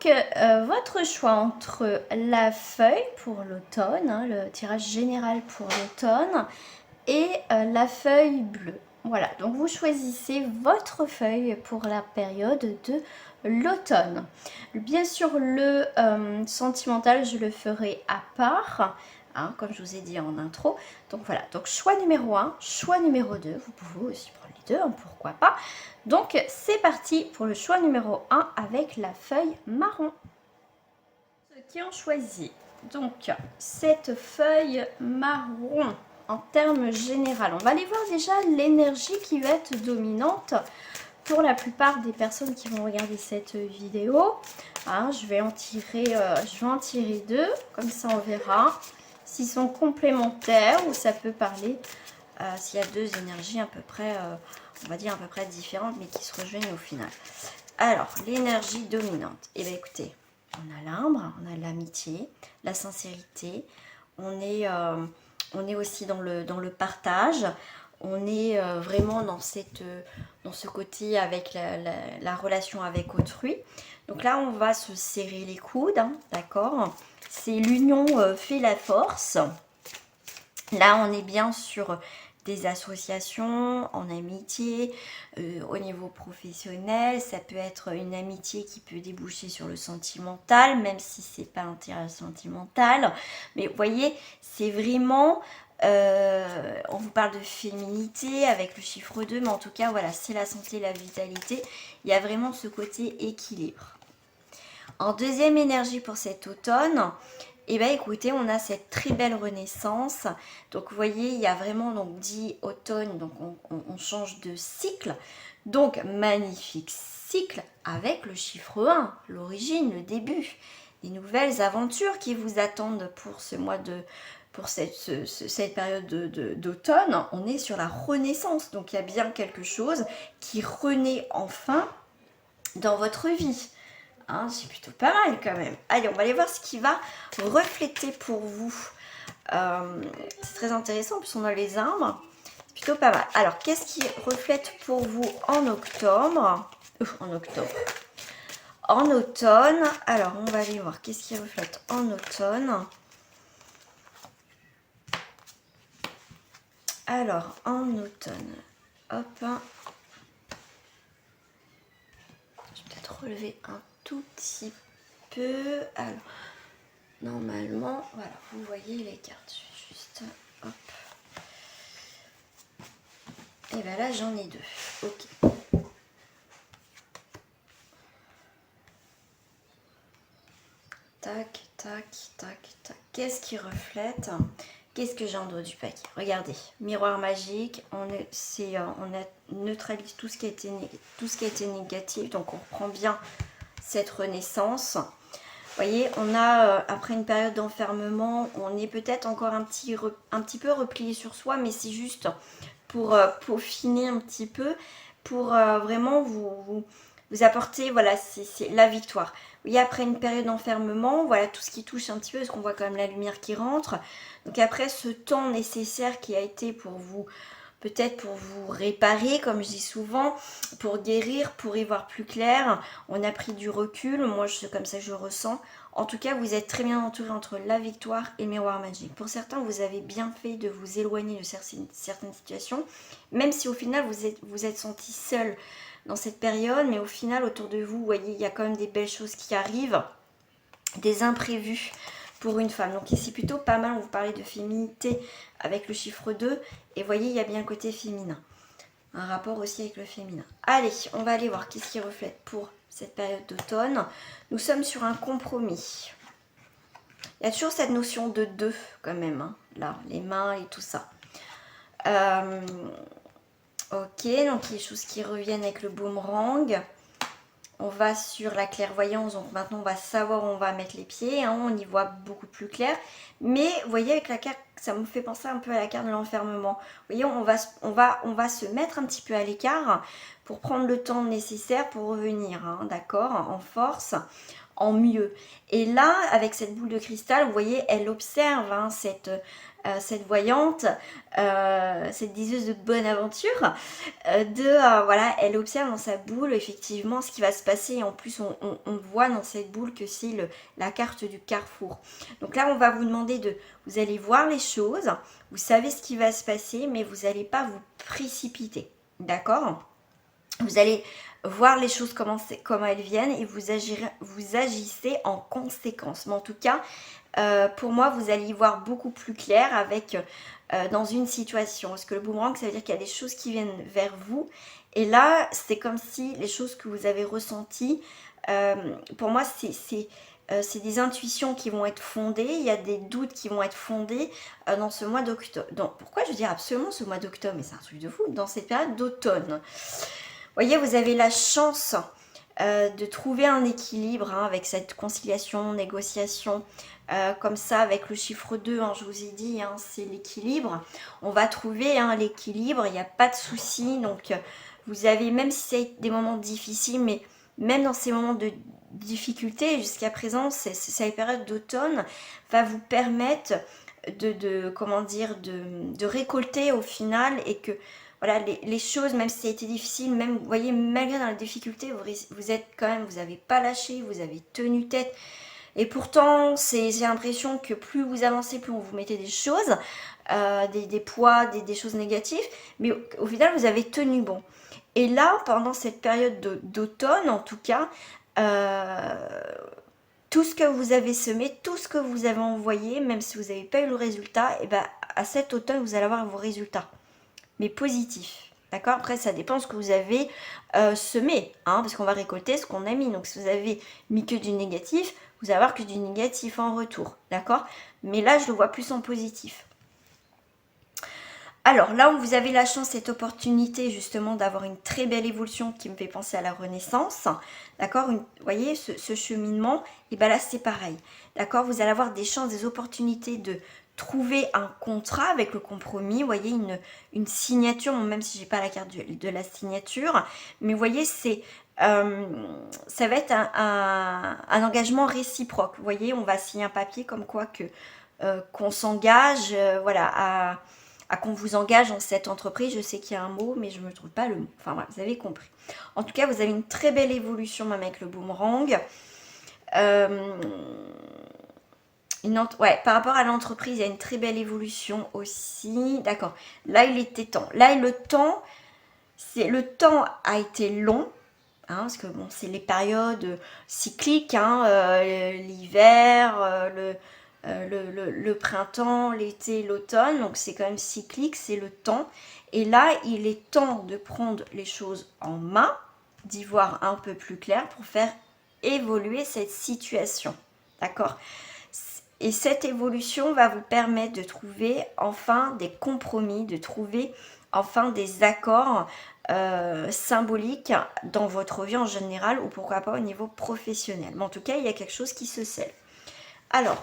donc, votre choix entre la feuille pour l'automne, hein, le tirage général pour l'automne, et la feuille bleue. Voilà, donc vous choisissez votre feuille pour la période de l'automne. Bien sûr, le sentimental, je le ferai à part, hein, comme je vous ai dit en intro. Donc voilà, donc choix numéro 1, choix numéro 2, vous pouvez aussi prendre les deux, hein, pourquoi pas. Donc c'est parti pour le choix numéro 1 avec la feuille marron. Ceux qui ont choisi donc cette feuille marron en termes général, on va aller voir déjà l'énergie qui va être dominante pour la plupart des personnes qui vont regarder cette vidéo. Hein, je vais en tirer deux, comme ça on verra s'ils sont complémentaires ou ça peut parler s'il y a deux énergies à peu près, on va dire à peu près différentes, mais qui se rejoignent au final. Alors, l'énergie dominante. Eh bien, écoutez, on a l'arbre, on a l'amitié, la sincérité, on est aussi dans le partage, on est vraiment dans ce côté avec la relation avec autrui. Donc là, on va se serrer les coudes, hein, d'accord? C'est l'union fait la force. Là, on est bien sur des associations, en amitié, au niveau professionnel. Ça peut être une amitié qui peut déboucher sur le sentimental, même si c'est pas un tirage sentimental. Mais vous voyez, c'est vraiment... on vous parle de féminité avec le chiffre 2, mais en tout cas, voilà, c'est la santé, la vitalité. Il y a vraiment ce côté équilibre. En deuxième énergie pour cet automne, et bien écoutez, on a cette très belle renaissance. Donc vous voyez, il y a vraiment, donc dit automne, donc on change de cycle. Donc magnifique cycle avec le chiffre 1, l'origine, le début. Les nouvelles aventures qui vous attendent pour ce mois de... Pour cette période d'automne, on est sur la renaissance. Donc il y a bien quelque chose qui renaît enfin dans votre vie. Hein, c'est plutôt pas mal quand même. Allez, on va aller voir ce qui va refléter pour vous. C'est très intéressant, en plus on a les arbres. C'est plutôt pas mal. Alors, qu'est-ce qui reflète pour vous en octobre? En automne. Alors, on va aller voir qu'est-ce qui reflète en automne. Alors, en automne. Hop. Je vais peut-être relever un tout petit peu. Alors, normalement, voilà, vous voyez les cartes. Je vais juste, hop. Et bien là, j'en ai deux. Ok. Tac, tac, tac, tac. Qu'est-ce qui reflète? Qu'est-ce que j'ai en dos du paquet? Regardez, miroir magique. On neutralise tout ce qui a été négatif. Donc, on reprend bien cette renaissance. Vous voyez, on a, après une période d'enfermement, on est peut-être encore un petit peu replié sur soi, mais c'est juste pour peaufiner un petit peu, pour vraiment vous apporter, voilà, c'est la victoire. Vous voyez, après une période d'enfermement, voilà tout ce qui touche un petit peu, parce qu'on voit quand même la lumière qui rentre. Donc après ce temps nécessaire qui a été pour vous, peut-être pour vous réparer, comme je dis souvent, pour guérir, pour y voir plus clair. On a pris du recul, moi c'est comme ça que je ressens. En tout cas, vous êtes très bien entouré entre la victoire et le miroir magique. Pour certains, vous avez bien fait de vous éloigner de certaines situations, même si au final, vous êtes senti seul dans cette période, mais au final, autour de vous, vous voyez, il y a quand même des belles choses qui arrivent, des imprévus pour une femme. Donc ici, plutôt pas mal, on vous parlait de féminité avec le chiffre 2, et vous voyez, il y a bien le côté féminin. Un rapport aussi avec le féminin. Allez, on va aller voir qu'est-ce qui reflète pour cette période d'automne. Nous sommes sur un compromis. Il y a toujours cette notion de deux quand même, hein, là, les mains et tout ça. Ok, donc les choses qui reviennent avec le boomerang. On va sur la clairvoyance, donc maintenant on va savoir où on va mettre les pieds, hein, on y voit beaucoup plus clair. Mais vous voyez avec la carte ça me fait penser un peu à la carte de l'enfermement. Vous voyez, on va se mettre un petit peu à l'écart pour prendre le temps nécessaire pour revenir, hein, d'accord, en force, en mieux. Et là, avec cette boule de cristal, vous voyez, elle observe, hein, cette voyante, cette diseuse de bonne aventure, voilà, elle observe dans sa boule effectivement ce qui va se passer. Et en plus, on voit dans cette boule que c'est la carte du carrefour. Donc là, on va vous demander vous allez voir les choses, vous savez ce qui va se passer, mais vous n'allez pas vous précipiter, d'accord? Vous allez voir les choses comment elles viennent et vous agissez en conséquence. Mais en tout cas, pour moi, vous allez y voir beaucoup plus clair dans une situation. Parce que le boomerang, ça veut dire qu'il y a des choses qui viennent vers vous. Et là, c'est comme si les choses que vous avez ressenties, pour moi, c'est des intuitions qui vont être fondées, il y a des doutes qui vont être fondés dans ce mois d'octobre. Pourquoi je veux dire absolument ce mois d'octobre? Mais c'est un truc de fou, dans cette période d'automne. Vous voyez, vous avez la chance de trouver un équilibre, hein, avec cette conciliation, négociation, comme ça, avec le chiffre 2, hein, je vous ai dit, hein, c'est l'équilibre. On va trouver, hein, l'équilibre, il n'y a pas de souci. Donc, vous avez, même si c'est des moments difficiles, mais même dans ces moments de difficulté, jusqu'à présent, cette période d'automne va vous permettre de récolter au final, et que voilà, les choses, même si ça a été difficile, même, vous voyez, malgré dans la difficulté, vous êtes quand même, vous n'avez pas lâché, vous avez tenu tête. Et pourtant, j'ai l'impression que plus vous avancez, plus on vous mettait des choses, des poids, des choses négatives. Mais au final, vous avez tenu bon. Et là, pendant cette période d'automne, en tout cas, tout ce que vous avez semé, tout ce que vous avez envoyé, même si vous n'avez pas eu le résultat, et ben, à cet automne, vous allez avoir vos résultats. Mais positifs. D'accord? Après, ça dépend de ce que vous avez semé, hein, parce qu'on va récolter ce qu'on a mis. Donc, si vous avez mis que du négatif, vous allez avoir que du négatif en retour. D'accord? Mais là, je le vois plus en positif. Alors, là où vous avez la chance, cette opportunité justement d'avoir une très belle évolution qui me fait penser à la Renaissance, d'accord? Vous voyez, ce cheminement, et bien là, c'est pareil. D'accord? Vous allez avoir des chances, des opportunités de trouver un contrat avec le compromis, vous voyez, une signature, même si j'ai pas la carte de la signature, mais vous voyez, ça va être un engagement réciproque. Vous voyez, on va signer un papier comme quoi qu'on s'engage, voilà, à qu'on vous engage dans cette entreprise. Je sais qu'il y a un mot, mais je ne me trouve pas le mot. Enfin voilà, vous avez compris. En tout cas, vous avez une très belle évolution même avec le boomerang. Ouais, par rapport à l'entreprise, il y a une très belle évolution aussi. D'accord. Là, il était temps. Là, le temps a été long. Hein, parce que bon, c'est les périodes cycliques. Hein, l'hiver, le printemps, l'été, l'automne. Donc, c'est quand même cyclique. C'est le temps. Et là, il est temps de prendre les choses en main, d'y voir un peu plus clair pour faire évoluer cette situation. D'accord ? Et cette évolution va vous permettre de trouver enfin des compromis, de trouver enfin des accords symboliques dans votre vie en général, ou pourquoi pas au niveau professionnel. Mais en tout cas, il y a quelque chose qui se scelle. Alors,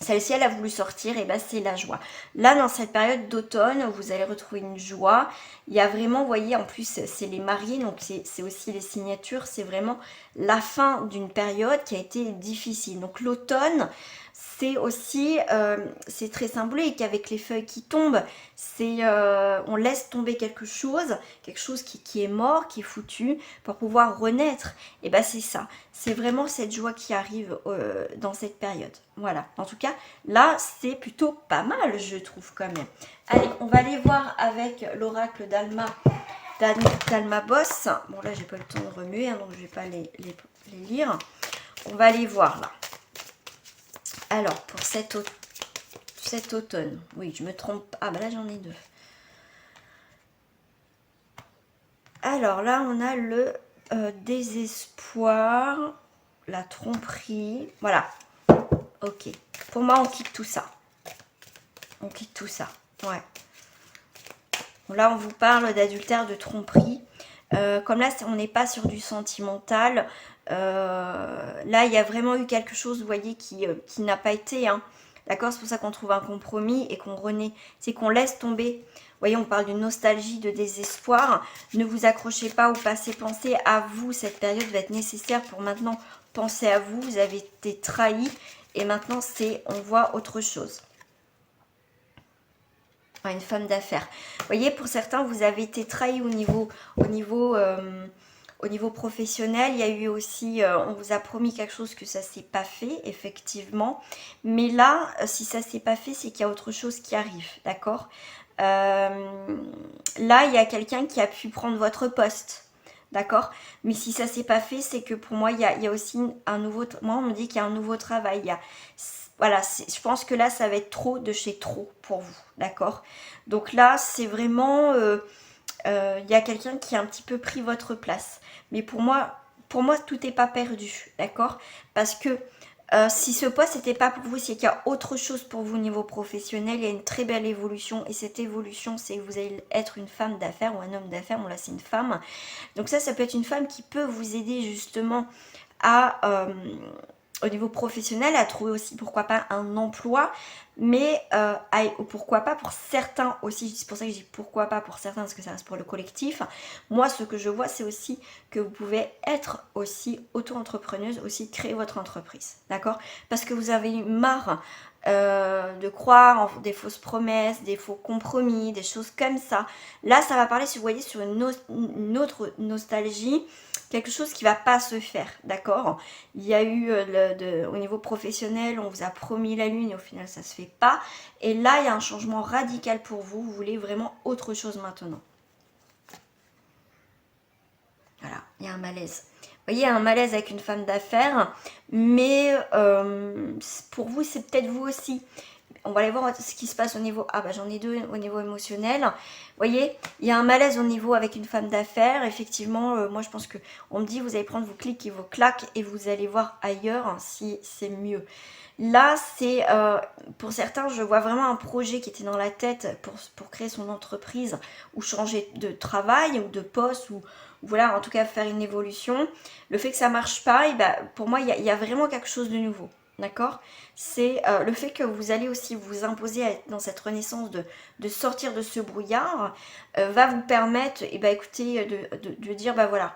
celle-ci, elle a voulu sortir, et ben c'est la joie. Là, dans cette période d'automne, vous allez retrouver une joie. Il y a vraiment, vous voyez, en plus, c'est les mariés, donc c'est aussi les signatures. C'est vraiment la fin d'une période qui a été difficile. Donc l'automne, c'est aussi, c'est très symbolique avec les feuilles qui tombent. On laisse tomber quelque chose qui est mort, qui est foutu, pour pouvoir renaître. Et ben c'est ça. C'est vraiment cette joie qui arrive dans cette période. Voilà. En tout cas, là, c'est plutôt pas mal, je trouve quand même. Allez, on va aller voir avec l'oracle d'Alma Boss. Bon, là, j'ai pas le temps de remuer, hein, donc je vais pas les lire. On va aller voir là. Alors, pour cet automne, oui, je me trompe. Ah, bah là, j'en ai deux. Alors là, on a le désespoir, la tromperie. Voilà. Ok. Pour moi, on quitte tout ça. On quitte tout ça. Ouais. Bon, là, on vous parle d'adultère, de tromperie. Comme là, on n'est pas sur du sentimental. Là, il y a vraiment eu quelque chose, vous voyez, qui n'a pas été... Hein. d'accord? C'est pour ça qu'on trouve un compromis et qu'on renaît, c'est qu'on laisse tomber. Vous voyez, on parle de nostalgie, de désespoir. Ne vous accrochez pas au passé, pensez à vous. Cette période va être nécessaire pour maintenant penser à vous. Vous avez été trahi et maintenant, on voit autre chose. Une femme d'affaires. Vous voyez, pour certains, vous avez été trahi au niveau professionnel. Il y a eu aussi, on vous a promis quelque chose que ça s'est pas fait, effectivement. Mais là, si ça s'est pas fait, c'est qu'il y a autre chose qui arrive, d'accord? Là, il y a quelqu'un qui a pu prendre votre poste, d'accord? Mais si ça s'est pas fait, c'est que pour moi, il y a aussi un nouveau... Moi, on me dit qu'il y a un nouveau travail. Voilà, je pense que là, ça va être trop de chez trop pour vous, d'accord? Donc là, c'est vraiment... il y a quelqu'un qui a un petit peu pris votre place. Mais pour moi, tout n'est pas perdu, d'accord? Parce que si ce poste n'était pas pour vous, c'est qu'il y a autre chose pour vous au niveau professionnel. Il y a une très belle évolution. Et cette évolution, c'est que vous allez être une femme d'affaires ou un homme d'affaires. Bon, là, c'est une femme. Donc ça peut être une femme qui peut vous aider justement à... au niveau professionnel, à trouver aussi, pourquoi pas, un emploi, mais pourquoi pas pour certains aussi, c'est pour ça que je dis pourquoi pas pour certains, parce que ça reste pour le collectif. Moi, ce que je vois, c'est aussi que vous pouvez être aussi auto-entrepreneuse, aussi créer votre entreprise, d'accord? Parce que vous avez eu marre de croire en des fausses promesses, des faux compromis, des choses comme ça. Là, ça va parler, si vous voyez, sur une autre nostalgie, quelque chose qui va pas se faire, d'accord? Il y a eu au niveau professionnel, on vous a promis la lune et au final ça se fait pas. Et là, il y a un changement radical pour vous. Vous voulez vraiment autre chose maintenant. Voilà, il y a un malaise. Vous voyez, il y a un malaise avec une femme d'affaires, mais pour vous, c'est peut-être vous aussi. On va aller voir ce qui se passe au niveau... Ah bah j'en ai deux au niveau émotionnel. Vous voyez, il y a un malaise au niveau avec une femme d'affaires. Effectivement, moi je pense que on me dit vous allez prendre vos clics et vos claques et vous allez voir ailleurs si c'est mieux. Là, c'est pour certains, je vois vraiment un projet qui était dans la tête pour créer son entreprise ou changer de travail ou de poste ou voilà, en tout cas faire une évolution. Le fait que ça marche pas, et ben, pour moi, il y a vraiment quelque chose de nouveau. D'accord? C'est le fait que vous allez aussi vous imposer dans cette renaissance de sortir de ce brouillard va vous permettre, et bah écoutez, de dire bah voilà,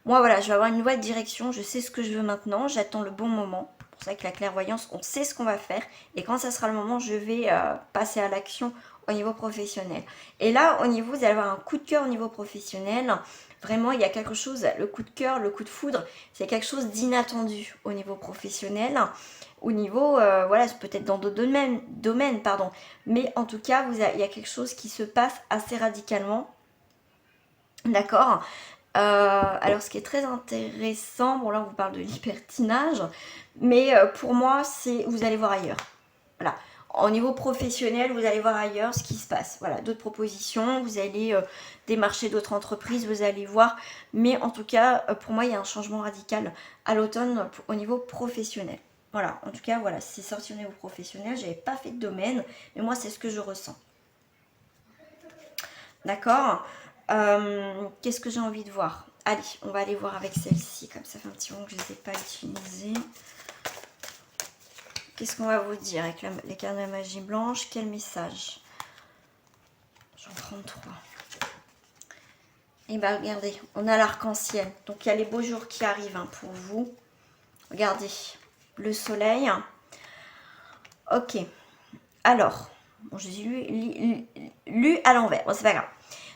moi voilà, je vais avoir une nouvelle direction, je sais ce que je veux maintenant, j'attends le bon moment. C'est pour ça que la clairvoyance, on sait ce qu'on va faire et quand ça sera le moment, je vais passer à l'action au niveau professionnel. Et là, au niveau, vous allez avoir un coup de cœur au niveau professionnel. Vraiment, il y a quelque chose, le coup de cœur, le coup de foudre, c'est quelque chose d'inattendu au niveau professionnel. Au niveau, voilà, peut-être dans d'autres domaines, pardon. Mais en tout cas, il y a quelque chose qui se passe assez radicalement. D'accord. Alors, ce qui est très intéressant, bon là, on vous parle de libertinage, mais pour moi, c'est vous allez voir ailleurs. Voilà. Au niveau professionnel, vous allez voir ailleurs ce qui se passe. Voilà, d'autres propositions, vous allez démarcher d'autres entreprises, vous allez voir. Mais en tout cas, pour moi, il y a un changement radical à l'automne au niveau professionnel. Voilà, en tout cas, voilà, c'est sorti au niveau professionnel. Je n'avais pas fait de domaine, mais moi, c'est ce que je ressens. D'accord. Qu'est-ce que j'ai envie de voir? Allez, on va aller voir avec celle-ci, comme ça fait un petit moment que je ne les ai pas utilisées. Qu'est-ce qu'on va vous dire avec les cartes de la magie blanche? Quel message? J'en prends 3. Et bien regardez, on a l'arc-en-ciel. Donc il y a les beaux jours qui arrivent hein, pour vous. Regardez, le soleil. Ok. Alors, bon, j'ai lu à l'envers. Bon, c'est pas grave.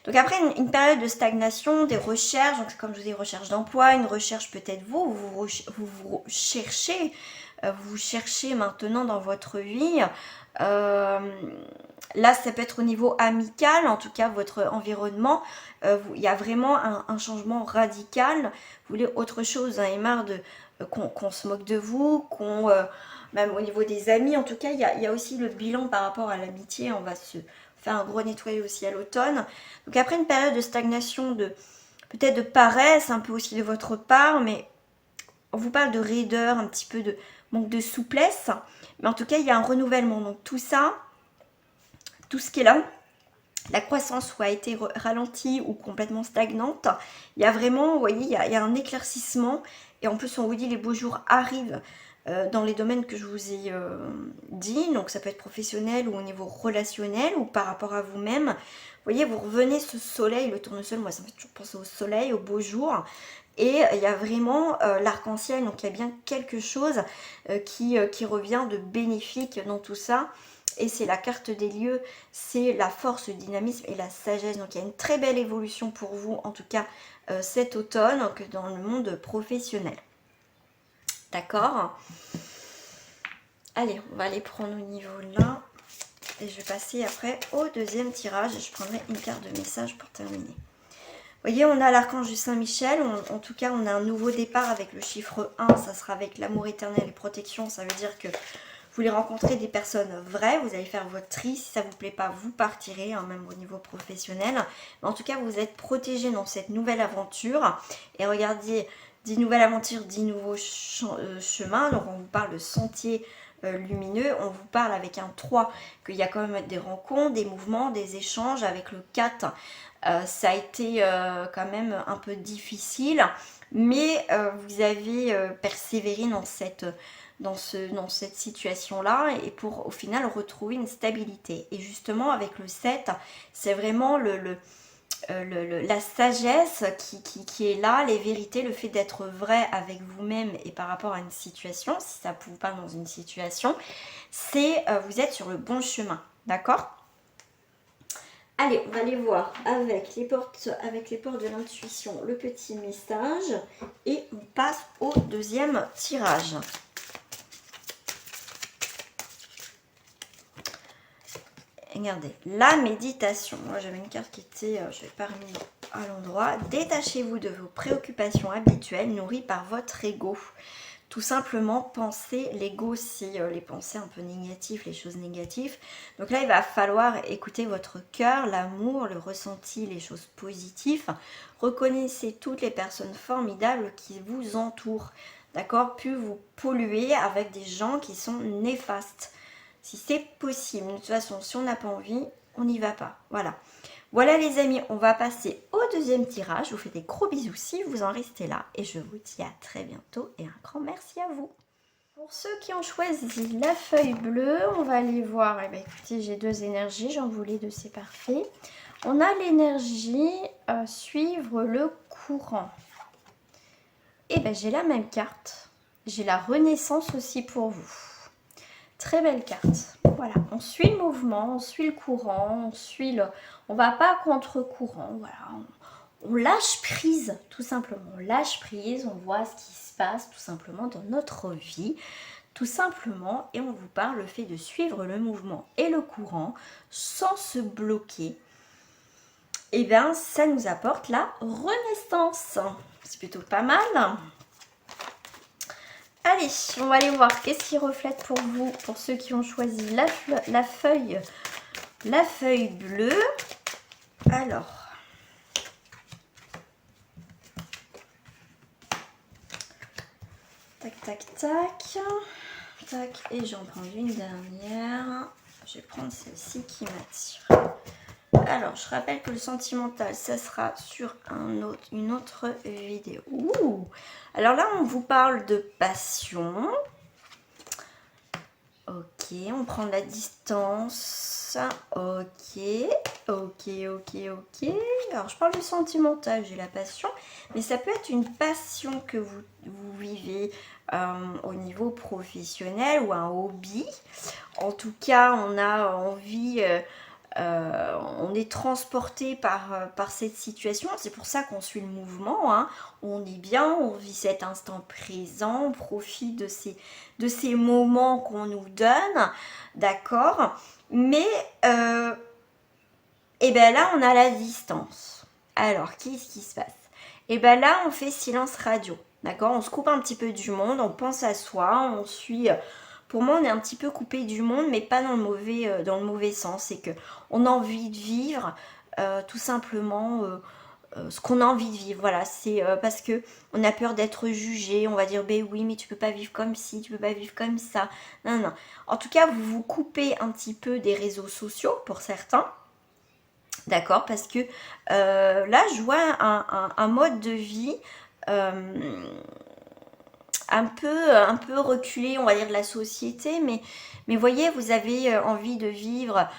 Donc après une période de stagnation, des recherches, donc comme je vous dis, recherche d'emploi, une recherche peut-être vous cherchez, vous cherchez maintenant dans votre vie. Là, ça peut être au niveau amical, en tout cas votre environnement. Il y a vraiment un changement radical. Vous voulez autre chose, vous en avez marre qu'on se moque de vous, même au niveau des amis. En tout cas, il y a aussi le bilan par rapport à l'amitié. On va se faire un gros nettoyage aussi à l'automne. Donc après une période de stagnation, peut-être de paresse, un peu aussi de votre part, mais on vous parle de raideur, un petit peu de manque de souplesse. Mais en tout cas, il y a un renouvellement. Donc tout ça, tout ce qui est là, la croissance a été ralentie ou complètement stagnante, il y a vraiment, vous voyez, il y a un éclaircissement. Et en plus, on vous dit les beaux jours arrivent. dans les domaines que je vous ai dit, donc ça peut être professionnel ou au niveau relationnel ou par rapport à vous-même. Vous voyez, vous revenez ce soleil, le tournesol, moi ça me fait toujours penser au soleil, au beau jour. Et il y a vraiment l'arc-en-ciel, donc il y a bien quelque chose qui revient de bénéfique dans tout ça. Et c'est la carte des lieux, c'est la force, le dynamisme et la sagesse. Donc il y a une très belle évolution pour vous, en tout cas cet automne, donc, dans le monde professionnel. D'accord? Allez, on va aller prendre au niveau là. Et je vais passer après au deuxième tirage. Je prendrai une carte de message pour terminer. Vous voyez, on a l'archange du Saint-Michel. En tout cas, on a un nouveau départ avec le chiffre 1. Ça sera avec l'amour éternel et protection. Ça veut dire que vous allez rencontrer des personnes vraies. Vous allez faire votre tri. Si ça ne vous plaît pas, vous partirez, hein, même au niveau professionnel. Mais en tout cas, vous êtes protégé dans cette nouvelle aventure. Et regardez, 10 nouvelles aventures, 10 nouveaux chemins. Donc, on vous parle de sentier lumineux. On vous parle avec un 3 qu'il y a quand même des rencontres, des mouvements, des échanges. Avec le 4, ça a été quand même un peu difficile. Mais vous avez persévéré dans cette situation-là et pour au final retrouver une stabilité. Et justement avec le 7, c'est vraiment la sagesse qui est là, les vérités, le fait d'être vrai avec vous-même et par rapport à une situation, si ça vous parle dans une situation, c'est vous êtes sur le bon chemin, d'accord? Allez, on va aller voir avec les portes de l'intuition, le petit message et on passe au deuxième tirage. Regardez, la méditation. Moi, j'avais une carte qui était, je l'ai pas remis à l'endroit. Détachez-vous de vos préoccupations habituelles nourries par votre ego. Tout simplement, pensez, l'ego, c'est les pensées un peu négatives, les choses négatives. Donc là, il va falloir écouter votre cœur, l'amour, le ressenti, les choses positives. Reconnaissez toutes les personnes formidables qui vous entourent. D'accord? Plus vous polluez avec des gens qui sont néfastes. Si c'est possible. De toute façon, si on n'a pas envie, on n'y va pas. Voilà. Voilà les amis, on va passer au deuxième tirage. Je vous fais des gros bisous si vous en restez là. Et je vous dis à très bientôt et un grand merci à vous. Pour ceux qui ont choisi la feuille bleue, on va aller voir. Eh bien, écoutez, j'ai deux énergies, j'en voulais deux, c'est parfait. On a l'énergie suivre le courant. Et bien, j'ai la même carte. J'ai la renaissance aussi pour vous. Très belle carte. Voilà, on suit le mouvement, on suit le courant, on va pas contre-courant. Voilà, on lâche prise, tout simplement. On lâche prise, on voit ce qui se passe tout simplement dans notre vie, tout simplement. Et on vous parle le fait de suivre le mouvement et le courant sans se bloquer. Et bien, ça nous apporte la renaissance. C'est plutôt pas mal. Allez, on va aller voir qu'est-ce qui reflète pour vous, pour ceux qui ont choisi la feuille bleue. Alors, tac, tac, tac, tac, et j'en prends une dernière. Je vais prendre celle-ci qui m'attire. Alors, je rappelle que le sentimental, ça sera sur une autre vidéo. Ouh. Alors là, on vous parle de passion. Ok, on prend de la distance. Ok. Alors, je parle de sentimental, j'ai la passion. Mais ça peut être une passion que vous vivez au niveau professionnel ou un hobby. En tout cas, on a envie... on est transporté par cette situation. C'est pour ça qu'on suit le mouvement, hein. On est bien, on vit cet instant présent, on profite de ces moments qu'on nous donne, d'accord. Mais et ben là on a la distance. Alors qu'est-ce qui se passe? Et ben là on fait silence radio, d'accord. On se coupe un petit peu du monde, on pense à soi, on suit. Pour moi, on est un petit peu coupé du monde, mais pas dans le mauvais sens. C'est qu'on a envie de vivre tout simplement ce qu'on a envie de vivre. Voilà, c'est parce que on a peur d'être jugé. On va dire, ben oui, mais tu peux pas vivre comme ci, tu peux pas vivre comme ça. Non, non. En tout cas, vous vous coupez un petit peu des réseaux sociaux pour certains. D'accord, parce que là, je vois un mode de vie un peu reculé, on va dire, de la société, mais voyez, vous avez envie de vivre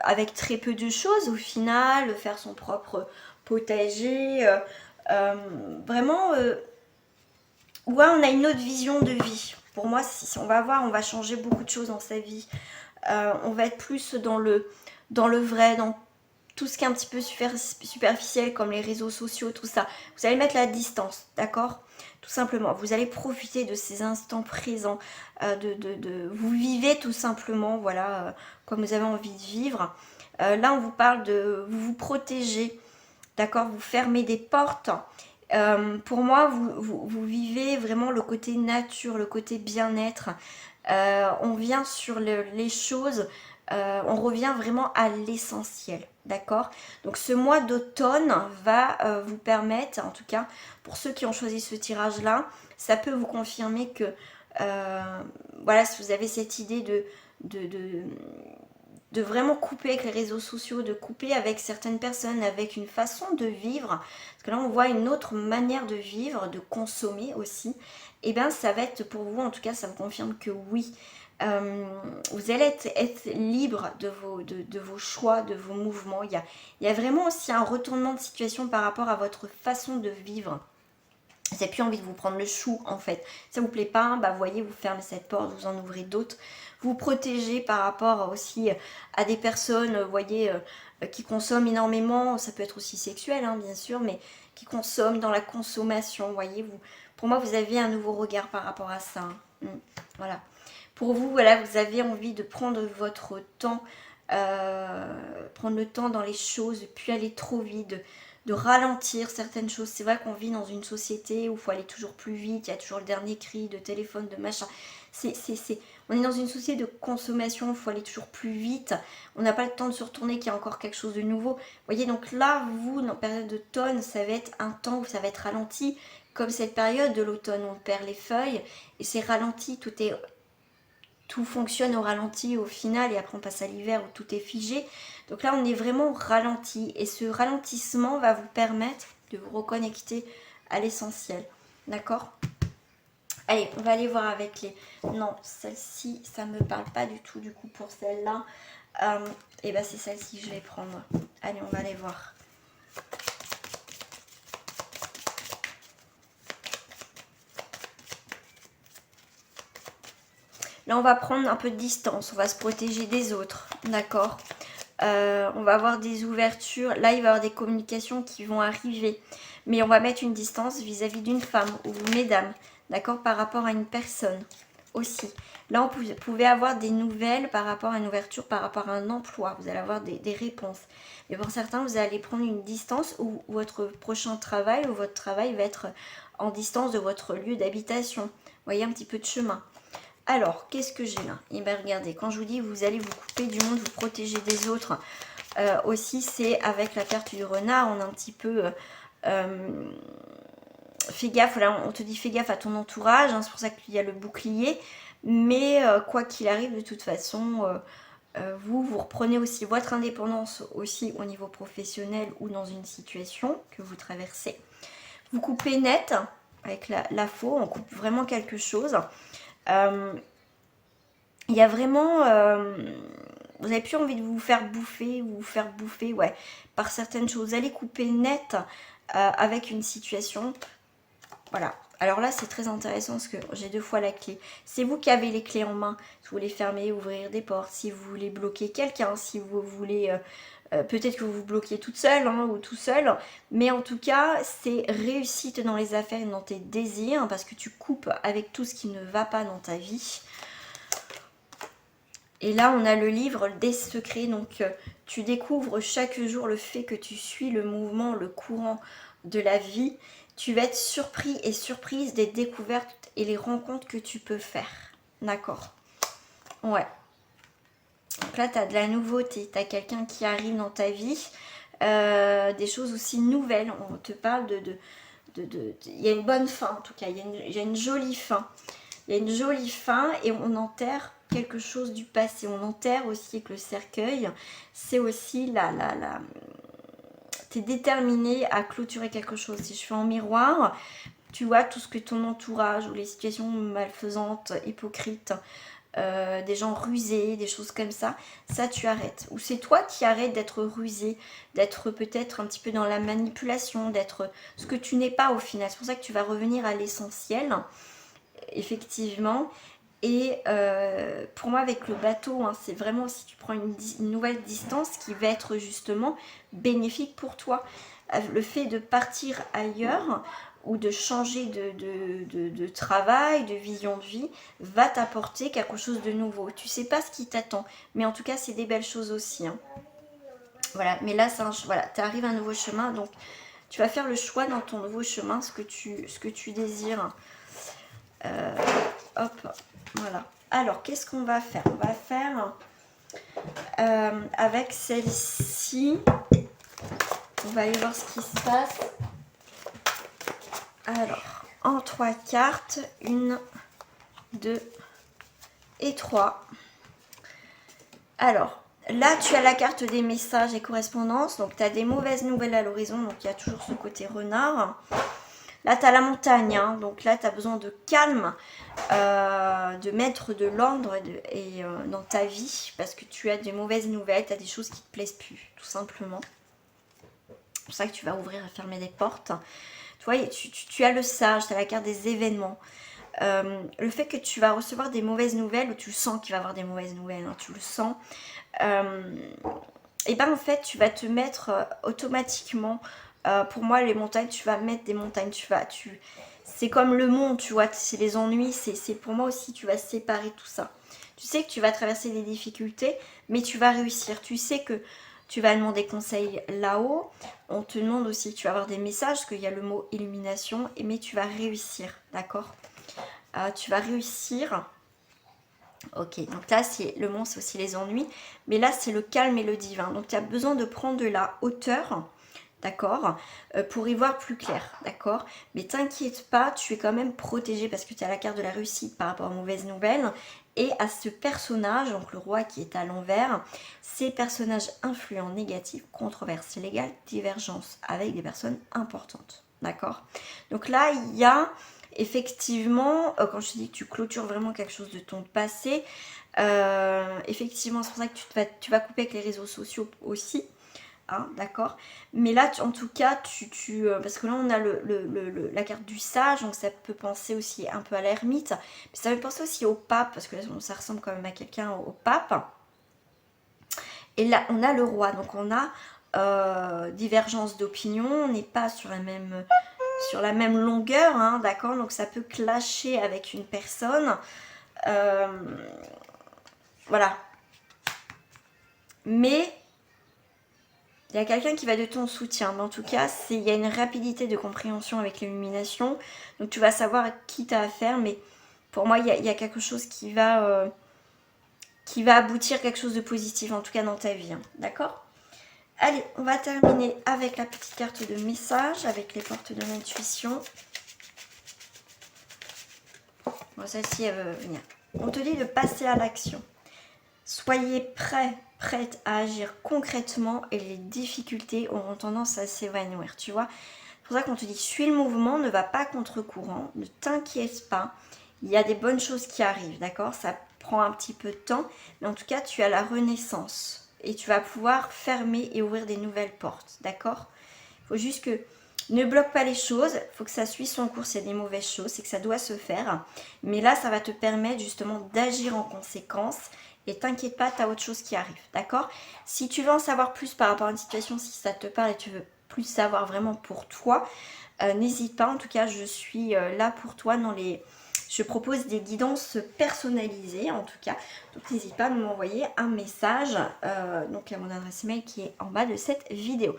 avec très peu de choses au final, faire son propre potager, vraiment, ouais, on a une autre vision de vie. Pour moi, si on va voir, on va changer beaucoup de choses dans sa vie. On va être plus dans le vrai, dans tout ce qui est un petit peu superficiel comme les réseaux sociaux, tout ça. Vous allez mettre la distance, d'accord? Tout simplement. Vous allez profiter de ces instants présents. Vous vivez tout simplement, voilà, comme vous avez envie de vivre. Là, on vous parle de vous protéger, d'accord? Vous fermez des portes. Pour moi, vous vivez vraiment le côté nature, le côté bien-être. On vient sur les choses, on revient vraiment à l'essentiel, d'accord? Donc ce mois d'automne va vous permettre, en tout cas pour ceux qui ont choisi ce tirage-là, ça peut vous confirmer que, voilà, si vous avez cette idée de, de, de vraiment couper avec les réseaux sociaux, de couper avec certaines personnes, avec une façon de vivre, parce que là on voit une autre manière de vivre, de consommer aussi, et bien ça va être pour vous, en tout cas ça me confirme que oui, vous allez être libre de vos choix, de vos mouvements. Il y a vraiment aussi un retournement de situation par rapport à votre façon de vivre. Vous n'avez plus envie de vous prendre le chou en fait. Ça vous plaît pas, bah voyez, vous fermez cette porte, vous en ouvrez d'autres. Vous protégez par rapport aussi à des personnes, voyez, qui consomment énormément. Ça peut être aussi sexuel, hein, bien sûr, mais qui consomment dans la consommation. Voyez, vous, pour moi, vous avez un nouveau regard par rapport à ça. Hein. Voilà. Pour vous, voilà, vous avez envie de prendre votre temps, prendre le temps dans les choses, puis aller trop vite, de ralentir certaines choses. C'est vrai qu'on vit dans une société où il faut aller toujours plus vite, il y a toujours le dernier cri de téléphone, de machin. On est dans une société de consommation, il faut aller toujours plus vite. On n'a pas le temps de se retourner qu'il y a encore quelque chose de nouveau. Vous voyez, donc là, vous, dans la période d'automne, ça va être un temps où ça va être ralenti. Comme cette période de l'automne, on perd les feuilles et c'est ralenti, tout fonctionne au ralenti au final et après on passe à l'hiver où tout est figé. Donc là on est vraiment ralenti et ce ralentissement va vous permettre de vous reconnecter à l'essentiel. D'accord? Allez, on va aller voir avec les... Non, celle-ci, ça me parle pas du tout du coup pour celle-là. Et ben c'est celle-ci que je vais prendre. Allez, on va aller voir. Là, on va prendre un peu de distance, on va se protéger des autres, d'accord? On va avoir des ouvertures, là, il va y avoir des communications qui vont arriver, mais on va mettre une distance vis-à-vis d'une femme ou mesdames, d'accord? Par rapport à une personne aussi. Là, vous pouvez avoir des nouvelles par rapport à une ouverture, par rapport à un emploi, vous allez avoir des réponses. Mais pour certains, vous allez prendre une distance où votre prochain travail ou votre travail va être en distance de votre lieu d'habitation. Vous voyez, un petit peu de chemin. Alors, qu'est-ce que j'ai là? Et bien, regardez, quand je vous dis vous allez vous couper du monde, vous protéger des autres, aussi, c'est avec la carte du renard, on a un petit peu... fais gaffe, là, on te dit fais gaffe à ton entourage, hein, c'est pour ça qu'il y a le bouclier. Mais quoi qu'il arrive, de toute façon, vous reprenez aussi votre indépendance aussi au niveau professionnel ou dans une situation que vous traversez. Vous coupez net avec la faux, on coupe vraiment quelque chose. Il y a vraiment... vous n'avez plus envie de vous faire bouffer, ouais, par certaines choses. Vous allez couper net avec une situation. Voilà. Alors là, c'est très intéressant parce que j'ai 2 fois la clé. C'est vous qui avez les clés en main. Si vous voulez fermer, ouvrir des portes, si vous voulez bloquer quelqu'un, si vous voulez... peut-être que vous vous bloquez toute seule hein, ou tout seul. Mais en tout cas, c'est réussite dans les affaires et dans tes désirs parce que tu coupes avec tout ce qui ne va pas dans ta vie. Et là, on a le livre des secrets. Donc, tu découvres chaque jour le fait que tu suis le mouvement, le courant de la vie. Tu vas être surpris et surprise des découvertes et les rencontres que tu peux faire. D'accord? Ouais. Donc là, tu as de la nouveauté. Tu as quelqu'un qui arrive dans ta vie. Des choses aussi nouvelles. On te parle il y a une bonne fin, en tout cas. Il y a une jolie fin. Il y a une jolie fin et on enterre quelque chose du passé. On enterre aussi avec le cercueil. C'est aussi t'es déterminé à clôturer quelque chose. Si je fais en miroir, tu vois, tout ce que ton entourage ou les situations malfaisantes, hypocrites, des gens rusés, des choses comme ça tu arrêtes. Ou c'est toi qui arrêtes d'être rusé, d'être peut-être un petit peu dans la manipulation, d'être ce que tu n'es pas au final. C'est pour ça que tu vas revenir à l'essentiel, effectivement. Et pour moi avec le bateau, hein, c'est vraiment si tu prends une nouvelle distance qui va être justement bénéfique pour toi. Le fait de partir ailleurs ou de changer de travail, de vision de vie, va t'apporter quelque chose de nouveau. Tu sais pas ce qui t'attend, mais en tout cas, c'est des belles choses aussi. Hein. Voilà, mais là, voilà, tu arrives à un nouveau chemin, donc tu vas faire le choix dans ton nouveau chemin, ce que tu désires. Hop, voilà. Alors, qu'est-ce qu'on va faire? On va faire avec celle-ci. On va aller voir ce qui se passe. Alors, en 3 cartes, 1, 2 et 3. Alors, là, tu as la carte des messages et correspondances. Donc, tu as des mauvaises nouvelles à l'horizon. Donc, il y a toujours ce côté renard. Là, tu as la montagne. Hein, donc, là, tu as besoin de calme, de mettre de l'ordre dans ta vie. Parce que tu as des mauvaises nouvelles. Tu as des choses qui ne te plaisent plus, tout simplement. C'est pour ça que tu vas ouvrir et fermer des portes. Tu vois, tu as le sage, tu as la carte des événements. Le fait que tu vas recevoir des mauvaises nouvelles, ou tu le sens qu'il va y avoir des mauvaises nouvelles, hein, tu le sens, et ben en fait tu vas te mettre automatiquement, pour moi les montagnes, tu vas mettre des montagnes, c'est comme le monde, tu vois, c'est les ennuis, c'est pour moi aussi, tu vas séparer tout ça. Tu sais que tu vas traverser des difficultés, mais tu vas réussir, tu sais que tu vas demander conseil là-haut. On te demande aussi, tu vas avoir des messages, parce qu'il y a le mot illumination, mais tu vas réussir, d'accord? Tu vas réussir. Ok, donc là, c'est le monde, c'est aussi les ennuis. Mais là, c'est le calme et le divin. Donc, tu as besoin de prendre de la hauteur, d'accord, pour y voir plus clair, d'accord. Mais t'inquiète pas, tu es quand même protégé parce que tu as la carte de la réussite par rapport aux mauvaises nouvelles. Et à ce personnage, donc le roi qui est à l'envers, ces personnages influents, négatifs, controverses légales, divergences avec des personnes importantes, d'accord. Donc là, il y a effectivement, quand je te dis que tu clôtures vraiment quelque chose de ton passé, effectivement, c'est pour ça que tu vas couper avec les réseaux sociaux aussi. Hein, d'accord, mais là en tout cas parce que là on a la carte du sage, donc ça peut penser aussi un peu à l'ermite, mais ça peut penser aussi au pape, parce que là ça ressemble quand même à quelqu'un, au pape. Et là on a le roi, donc on a divergence d'opinion, on n'est pas sur la même longueur, hein, d'accord, donc ça peut clasher avec une personne, voilà, mais il y a quelqu'un qui va de ton soutien, mais en tout cas, il y a une rapidité de compréhension avec l'illumination. Donc tu vas savoir qui t'as affaire, mais pour moi, il y a quelque chose qui va aboutir quelque chose de positif, en tout cas dans ta vie. Hein. D'accord? Allez, on va terminer avec la petite carte de message, avec les portes de l'intuition. Bon, celle-ci, elle veut venir. On te dit de passer à l'action. Soyez prête à agir concrètement et les difficultés auront tendance à s'évanouir, tu vois. C'est pour ça qu'on te dit, suis le mouvement, ne va pas contre courant, ne t'inquiète pas, il y a des bonnes choses qui arrivent, d'accord? Ça prend un petit peu de temps, mais en tout cas, tu as la renaissance et tu vas pouvoir fermer et ouvrir des nouvelles portes, d'accord? Il faut juste que ne bloque pas les choses, il faut que ça suive son cours, s'il y a des mauvaises choses, c'est que ça doit se faire. Mais là, ça va te permettre justement d'agir en conséquence. Et t'inquiète pas, tu as autre chose qui arrive, d'accord? Si tu veux en savoir plus par rapport à une situation, si ça te parle et tu veux plus savoir vraiment pour toi, n'hésite pas. En tout cas, je suis là pour toi je propose des guidances personnalisées en tout cas. Donc n'hésite pas à m'envoyer un message donc à mon adresse mail qui est en bas de cette vidéo.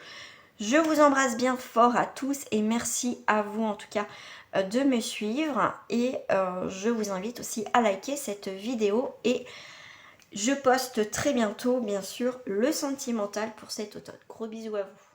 Je vous embrasse bien fort à tous et merci à vous en tout cas de me suivre. Et je vous invite aussi à liker cette vidéo et je poste très bientôt bien sûr le sentimental pour cet automne. Gros bisous à vous.